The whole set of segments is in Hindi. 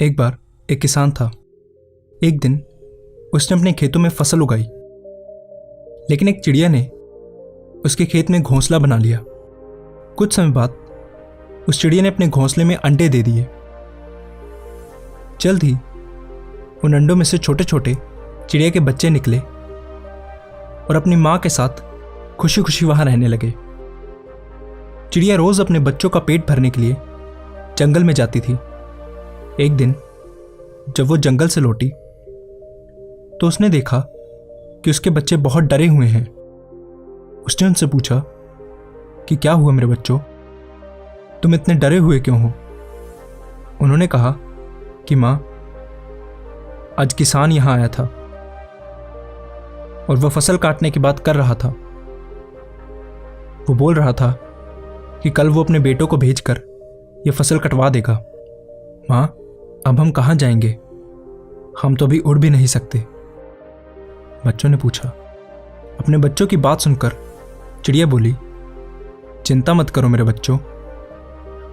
एक बार एक किसान था। एक दिन उसने अपने खेतों में फसल उगाई, लेकिन एक चिड़िया ने उसके खेत में घोंसला बना लिया। कुछ समय बाद उस चिड़िया ने अपने घोंसले में अंडे दे दिए। जल्द ही उन अंडों में से छोटे छोटे चिड़िया के बच्चे निकले और अपनी माँ के साथ खुशी खुशी वहां रहने लगे। चिड़िया रोज अपने बच्चों का पेट भरने के लिए जंगल में जाती थी। एक दिन जब वो जंगल से लौटी तो उसने देखा कि उसके बच्चे बहुत डरे हुए हैं। उसने उनसे पूछा कि क्या हुआ मेरे बच्चों, तुम इतने डरे हुए क्यों हो? उन्होंने कहा कि माँ, आज किसान यहां आया था और वह फसल काटने की बात कर रहा था। वो बोल रहा था कि कल वो अपने बेटों को भेजकर यह फसल कटवा देगा। माँ, अब हम कहाँ जाएंगे? हम तो अभी उड़ भी नहीं सकते। बच्चों ने पूछा। अपने बच्चों की बात सुनकर चिड़िया बोली, चिंता मत करो मेरे बच्चों,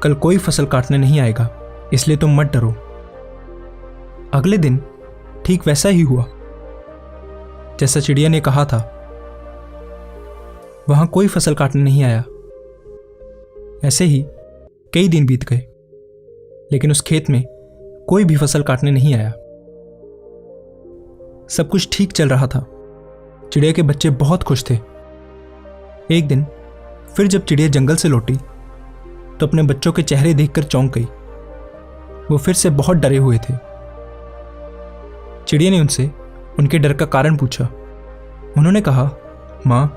कल कोई फसल काटने नहीं आएगा, इसलिए तुम मत डरो। अगले दिन ठीक वैसा ही हुआ जैसा चिड़िया ने कहा था। वहां कोई फसल काटने नहीं आया। ऐसे ही कई दिन बीत गए, लेकिन उस खेत में कोई भी फसल काटने नहीं आया। सब कुछ ठीक चल रहा था। चिड़िया के बच्चे बहुत खुश थे। एक दिन फिर जब चिड़िया जंगल से लौटी तो अपने बच्चों के चेहरे देखकर चौंक गई। वो फिर से बहुत डरे हुए थे। चिड़िया ने उनसे उनके डर का कारण पूछा। उन्होंने कहा, माँ,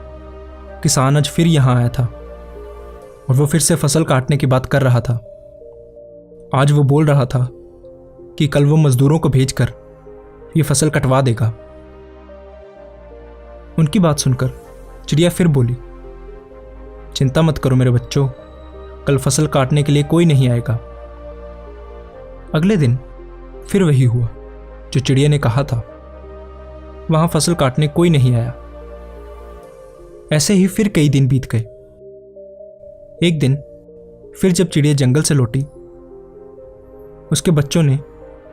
किसान आज फिर यहां आया था और वो फिर से फसल काटने की बात कर रहा था। आज वो बोल रहा था कि कल वो मजदूरों को भेजकर ये फसल कटवा देगा। उनकी बात सुनकर चिड़िया फिर बोली, चिंता मत करो मेरे बच्चों, कल फसल काटने के लिए कोई नहीं आएगा। अगले दिन फिर वही हुआ जो चिड़िया ने कहा था। वहां फसल काटने कोई नहीं आया। ऐसे ही फिर कई दिन बीत गए। एक दिन फिर जब चिड़िया जंगल से लौटी, उसके बच्चों ने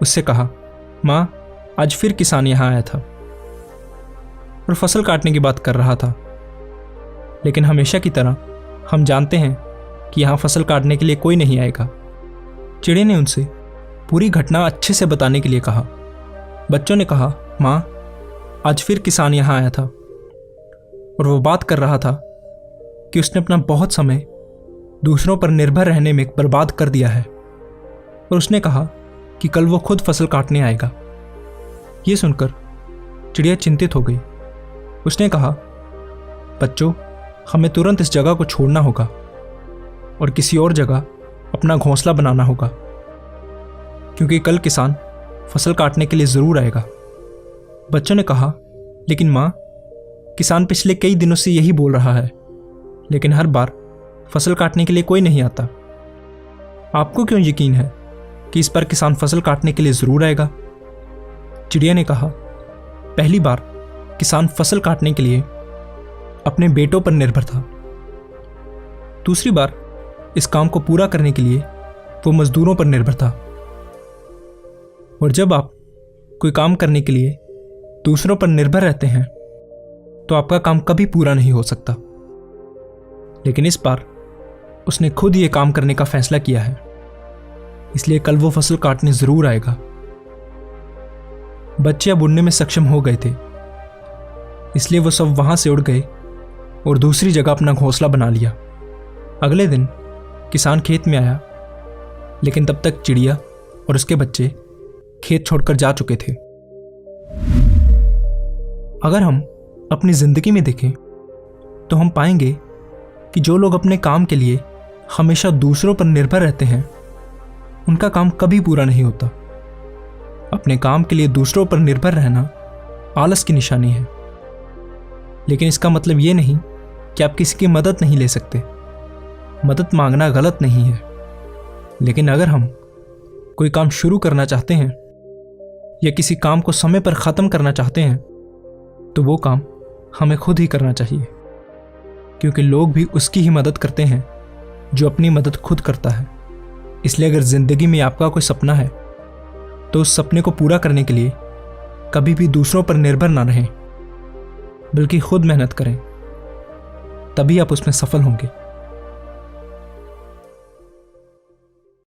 उससे कहा, माँ, आज फिर किसान यहां आया था और फसल काटने की बात कर रहा था, लेकिन हमेशा की तरह हम जानते हैं कि यहां फसल काटने के लिए कोई नहीं आएगा। चिड़िया ने उनसे पूरी घटना अच्छे से बताने के लिए कहा। बच्चों ने कहा, माँ, आज फिर किसान यहां आया था और वो बात कर रहा था कि उसने अपना बहुत समय दूसरों पर निर्भर रहने में बर्बाद कर दिया है और उसने कहा कि कल वो खुद फसल काटने आएगा। ये सुनकर चिड़िया चिंतित हो गई। उसने कहा, बच्चों, हमें तुरंत इस जगह को छोड़ना होगा और किसी और जगह अपना घोंसला बनाना होगा, क्योंकि कल किसान फसल काटने के लिए जरूर आएगा। बच्चों ने कहा, लेकिन माँ, किसान पिछले कई दिनों से यही बोल रहा है, लेकिन हर बार फसल काटने के लिए कोई नहीं आता। आपको क्यों यकीन है कि इस बार किसान फसल काटने के लिए जरूर आएगा? चिड़िया ने कहा, पहली बार किसान फसल काटने के लिए अपने बेटों पर निर्भर था। दूसरी बार इस काम को पूरा करने के लिए वो मजदूरों पर निर्भर था। और जब आप कोई काम करने के लिए दूसरों पर निर्भर रहते हैं तो आपका काम कभी पूरा नहीं हो सकता। लेकिन इस बार उसने खुद ये काम करने का फैसला किया है, इसलिए कल वो फसल काटने जरूर आएगा। बच्चे अब उड़ने में सक्षम हो गए थे, इसलिए वो सब वहां से उड़ गए और दूसरी जगह अपना घोंसला बना लिया। अगले दिन किसान खेत में आया, लेकिन तब तक चिड़िया और उसके बच्चे खेत छोड़कर जा चुके थे। अगर हम अपनी जिंदगी में देखें तो हम पाएंगे कि जो लोग अपने काम के लिए हमेशा दूसरों पर निर्भर रहते हैं, उनका काम कभी पूरा नहीं होता। अपने काम के लिए दूसरों पर निर्भर रहना आलस की निशानी है, लेकिन इसका मतलब यह नहीं कि आप किसी की मदद नहीं ले सकते। मदद मांगना गलत नहीं है, लेकिन अगर हम कोई काम शुरू करना चाहते हैं या किसी काम को समय पर ख़त्म करना चाहते हैं तो वो काम हमें खुद ही करना चाहिए, क्योंकि लोग भी उसकी ही मदद करते हैं जो अपनी मदद खुद करता है। इसलिए अगर ज़िंदगी में आपका कोई सपना है तो उस सपने को पूरा करने के लिए कभी भी दूसरों पर निर्भर ना रहें, बल्कि खुद मेहनत करें, तभी आप उसमें सफल होंगे।